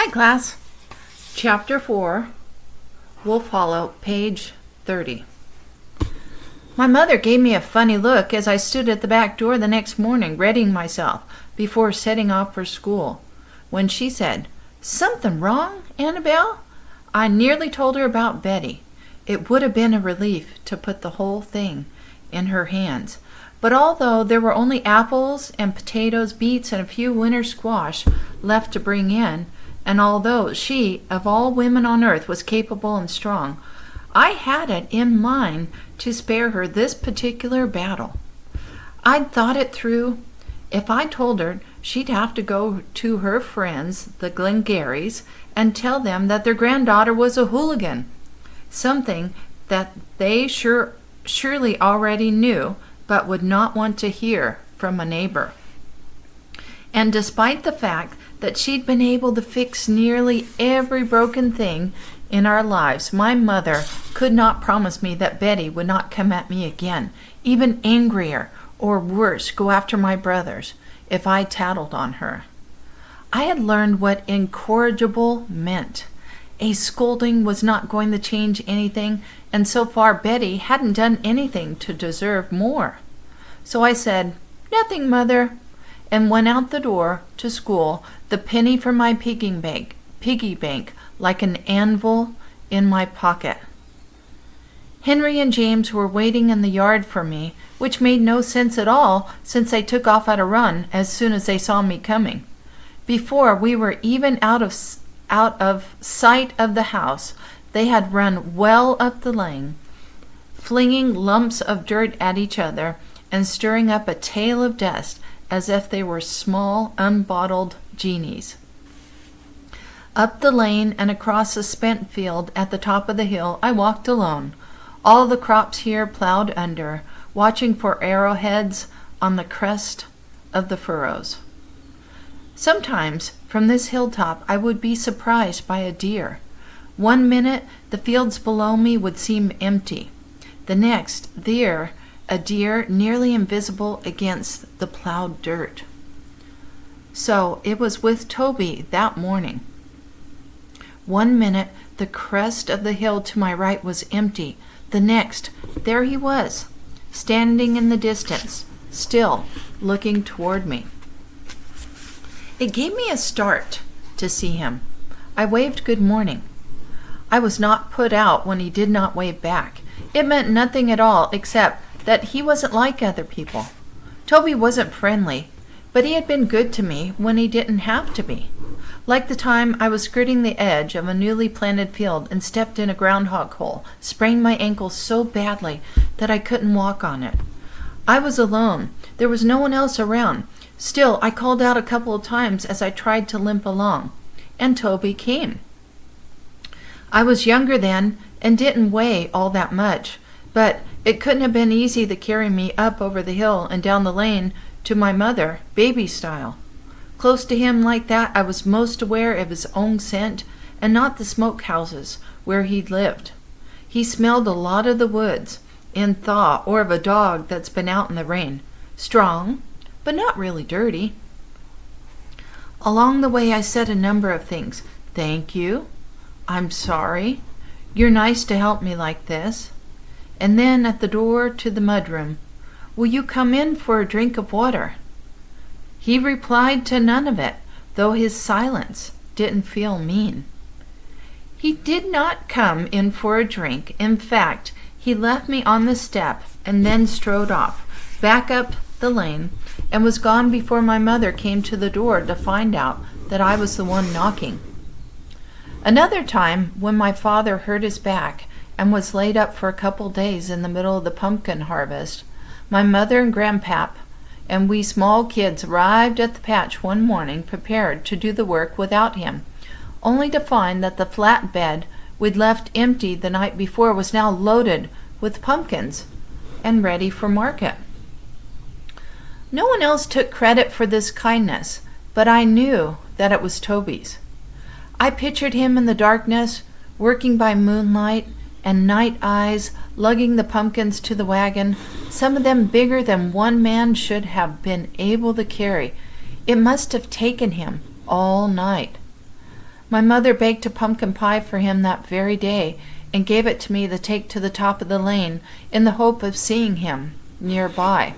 Hi, class. Chapter 4, Wolf Hollow, page 30. My mother gave me a funny look as I stood at the back door the next morning, readying myself before setting off for school. When she said, "Something wrong, Annabelle?" I nearly told her about Betty. It would have been a relief to put the whole thing in her hands. But although there were only apples and potatoes, beets, and a few winter squash left to bring in, and although she, of all women on earth, was capable and strong, I had it in mind to spare her this particular battle. I'd thought it through. If I told her, she'd have to go to her friends, the Glengarrys, and tell them that their granddaughter was a hooligan, something that they surely already knew, but would not want to hear from a neighbor. And despite the fact that she'd been able to fix nearly every broken thing in our lives, my mother could not promise me that Betty would not come at me again, even angrier, or worse, go after my brothers, if I tattled on her. I had learned what incorrigible meant. A scolding was not going to change anything, and so far Betty hadn't done anything to deserve more. So I said, "Nothing, Mother," and went out the door to school, the penny from my piggy bank like an anvil in my pocket. Henry and James were waiting in the yard for me, which made no sense at all since they took off at a run as soon as they saw me coming. Before we were even out of sight of the house, they had run well up the lane, flinging lumps of dirt at each other and stirring up a tail of dust as if they were small, unbottled genies. Up the lane and across a spent field at the top of the hill I walked alone, all the crops here plowed under, watching for arrowheads on the crest of the furrows. Sometimes from this hilltop I would be surprised by a deer. One minute the fields below me would seem empty. The next, there a deer nearly invisible against the plowed dirt. So it was with Toby that morning. One minute the crest of the hill to my right was empty. The next, there he was, standing in the distance, still looking toward me. It gave me a start to see him. I waved good morning. I was not put out when he did not wave back. It meant nothing at all except that he wasn't like other people. Toby wasn't friendly, but he had been good to me when he didn't have to be. Like the time I was skirting the edge of a newly planted field and stepped in a groundhog hole, sprained my ankle so badly that I couldn't walk on it. I was alone. There was no one else around. Still, I called out a couple of times as I tried to limp along, and Toby came. I was younger then and didn't weigh all that much, but it couldn't have been easy to carry me up over the hill and down the lane to my mother, baby style. Close to him like that, I was most aware of his own scent and not the smokehouses where he'd lived. He smelled a lot of the woods in thaw or of a dog that's been out in the rain. Strong, but not really dirty. Along the way, I said a number of things. "Thank you," "I'm sorry," "You're nice to help me like this." And then at the door to the mudroom, "Will you come in for a drink of water?" He replied to none of it, though his silence didn't feel mean. He did not come in for a drink. In fact, he left me on the step and then strode off, back up the lane, and was gone before my mother came to the door to find out that I was the one knocking. Another time, when my father hurt his back and was laid up for a couple days in the middle of the pumpkin harvest, my mother and grandpap and we small kids arrived at the patch one morning prepared to do the work without him, only to find that the flat bed we'd left empty the night before was now loaded with pumpkins and ready for market. No one else took credit for this kindness, but I knew that it was Toby's. I pictured him in the darkness, working by moonlight and night eyes, lugging the pumpkins to the wagon, some of them bigger than one man should have been able to carry. It must have taken him all night. My mother baked a pumpkin pie for him that very day and gave it to me to take to the top of the lane in the hope of seeing him nearby.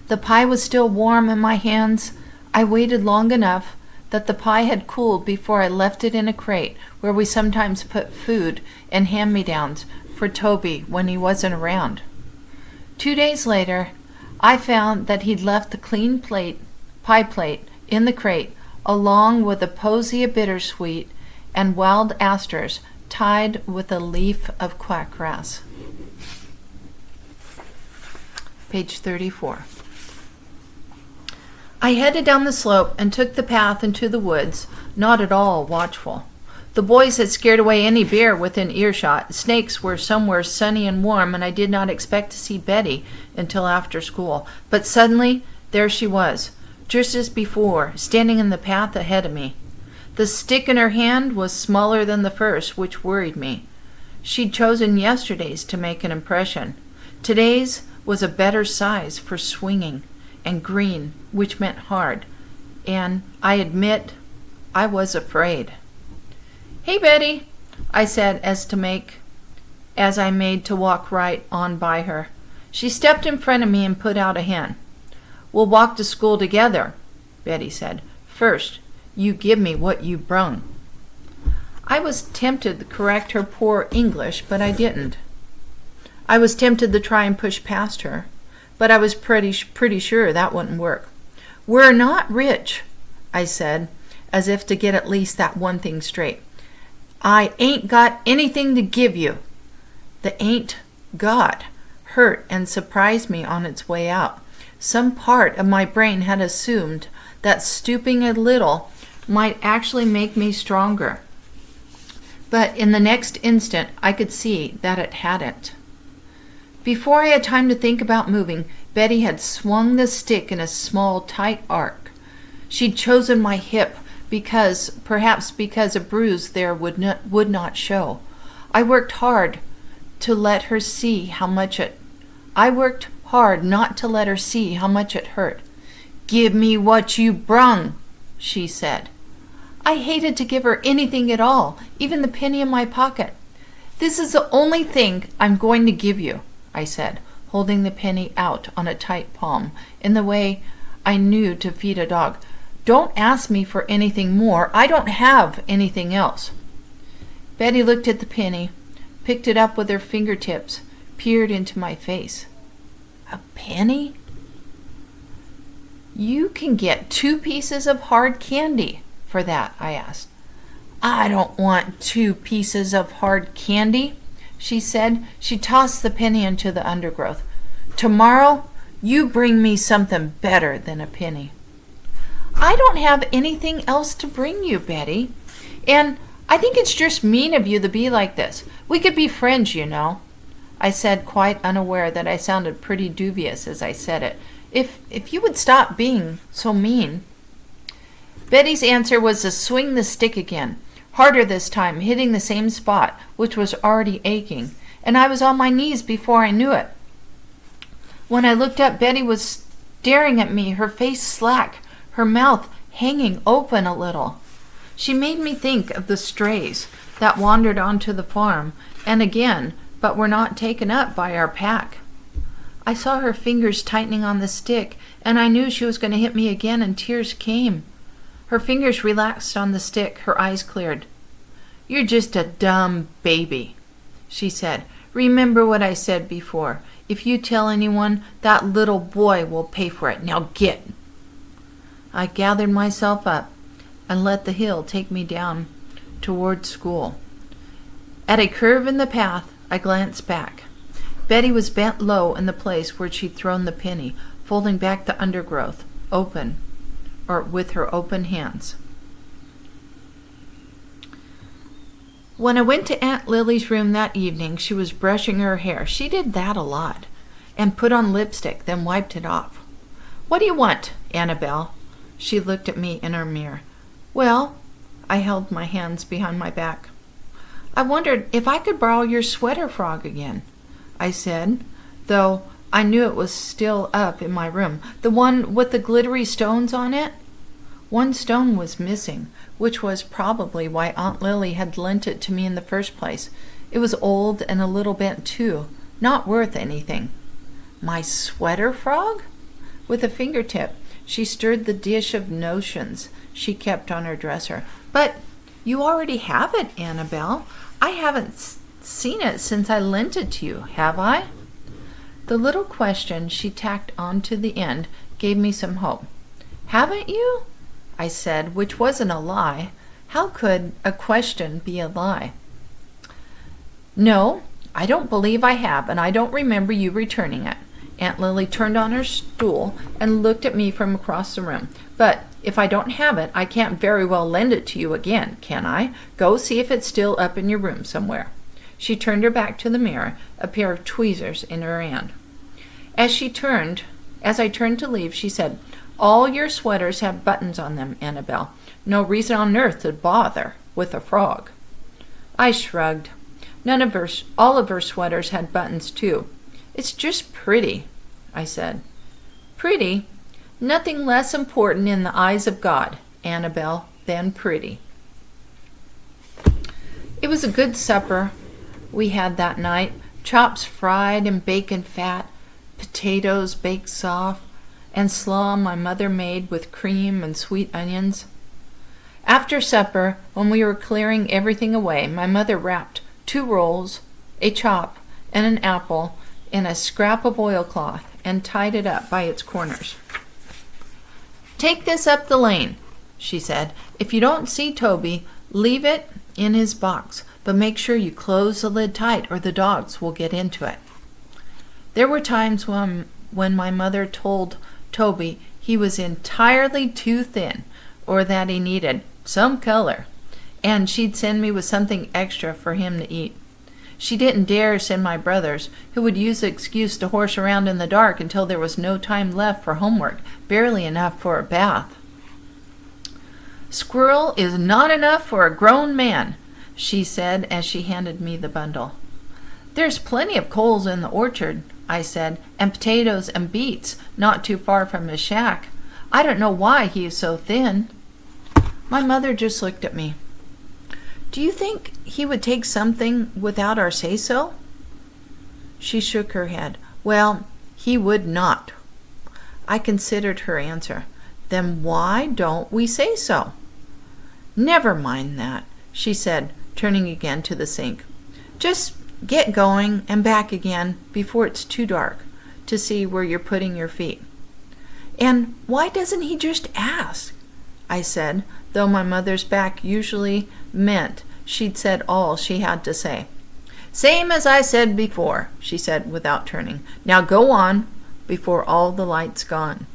The pie was still warm in my hands. I waited long enough that the pie had cooled before I left it in a crate where we sometimes put food and hand-me-downs for Toby when he wasn't around. 2 days later, I found that he'd left the clean pie plate in the crate, along with a posy of bittersweet and wild asters tied with a leaf of quackgrass. Page 34. I headed down the slope and took the path into the woods, not at all watchful. The boys had scared away any bear within earshot. Snakes were somewhere sunny and warm, and I did not expect to see Betty until after school. But suddenly, there she was, just as before, standing in the path ahead of me. The stick in her hand was smaller than the first, which worried me. She'd chosen yesterday's to make an impression. Today's was a better size for swinging, and green, which meant hard. And I admit, I was afraid. "Hey, Betty," I said as I made to walk right on by her. She stepped in front of me and put out a hand. "We'll walk to school together," Betty said. "First, you give me what you brung." I was tempted to correct her poor English, but I didn't. I was tempted to try and push past her, but I was pretty sure that wouldn't work. "We're not rich," I said, as if to get at least that one thing straight. "I ain't got anything to give you." The "ain't got" hurt and surprised me on its way out. Some part of my brain had assumed that stooping a little might actually make me stronger. But in the next instant, I could see that it hadn't. Before I had time to think about moving, Betty had swung the stick in a small, tight arc. She'd chosen my hip perhaps because a bruise there would not show. I worked hard not to let her see how much it hurt. "Give me what you brung," she said. I hated to give her anything at all, even the penny in my pocket. "This is the only thing I'm going to give you," I said, holding the penny out on a tight palm, in the way I knew to feed a dog. "Don't ask me for anything more. I don't have anything else." Betty looked at the penny, picked it up with her fingertips, peered into my face. "A penny? You can get 2 pieces of hard candy for that," I asked. "I don't want 2 pieces of hard candy," she said. She tossed the penny into the undergrowth. "Tomorrow, you bring me something better than a penny." "I don't have anything else to bring you, Betty. And I think it's just mean of you to be like this. We could be friends, you know," I said, quite unaware that I sounded pretty dubious as I said it. If you would stop being so mean." Betty's answer was to swing the stick again, harder this time, hitting the same spot, which was already aching, and I was on my knees before I knew it. When I looked up, Betty was staring at me, her face slack, her mouth hanging open a little. She made me think of the strays that wandered onto the farm, and again, but were not taken up by our pack. I saw her fingers tightening on the stick, and I knew she was going to hit me again, and tears came. Her fingers relaxed on the stick, her eyes cleared. "You're just a dumb baby," she said. "Remember what I said before. If you tell anyone, that little boy will pay for it. Now get." I gathered myself up and let the hill take me down toward school. At a curve in the path, I glanced back. Betty was bent low in the place where she'd thrown the penny, folding back the undergrowth, with her open hands. When I went to Aunt Lily's room that evening, she was brushing her hair. She did that a lot, and put on lipstick, then wiped it off. "What do you want, Annabelle?" She looked at me in her mirror. "Well," I held my hands behind my back. "I wondered if I could borrow your sweater frog again," I said, though I knew it was still up in my room. "The one with the glittery stones on it?" One stone was missing, which was probably why Aunt Lily had lent it to me in the first place. It was old and a little bent too, not worth anything. My sweater frog? With a fingertip, she stirred the dish of notions she kept on her dresser. But you already have it, Annabelle. I haven't seen it since I lent it to you, have I? The little question she tacked on to the end gave me some hope. Haven't you? I said, which wasn't a lie. How could a question be a lie? No, I don't believe I have, and I don't remember you returning it. Aunt Lily turned on her stool and looked at me from across the room. But if I don't have it, I can't very well lend it to you again, can I? Go see if it's still up in your room somewhere. She turned her back to the mirror, a pair of tweezers in her hand. As I turned to leave, she said, all your sweaters have buttons on them, Annabelle. No reason on earth to bother with a frog. I shrugged. All of her sweaters had buttons too. It's just pretty, I said. Pretty? Nothing less important in the eyes of God, Annabelle, than pretty. It was a good supper we had that night. Chops fried in bacon fat, potatoes baked soft, and slaw my mother made with cream and sweet onions. After supper, when we were clearing everything away, my mother wrapped 2 rolls, a chop, and an apple in a scrap of oilcloth and tied it up by its corners. Take this up the lane, she said. If you don't see Toby, leave it in his box, but make sure you close the lid tight or the dogs will get into it. There were times when my mother told Toby he was entirely too thin or that he needed some color, and she'd send me with something extra for him to eat. She didn't dare send my brothers, who would use the excuse to horse around in the dark until there was no time left for homework, barely enough for a bath. Squirrel is not enough for a grown man, she said as she handed me the bundle. There's plenty of coals in the orchard, I said, and potatoes and beets not too far from his shack. I don't know why he is so thin. My mother just looked at me. Do you think he would take something without our say-so? She shook her head. Well, he would not. I considered her answer. Then why don't we say so? Never mind that, she said, turning again to the sink. Just get going and back again before it's too dark to see where you're putting your feet. And why doesn't he just ask? I said, though my mother's back usually meant she'd said all she had to say. Same as I said before, she said without turning. Now go on before all the light's gone.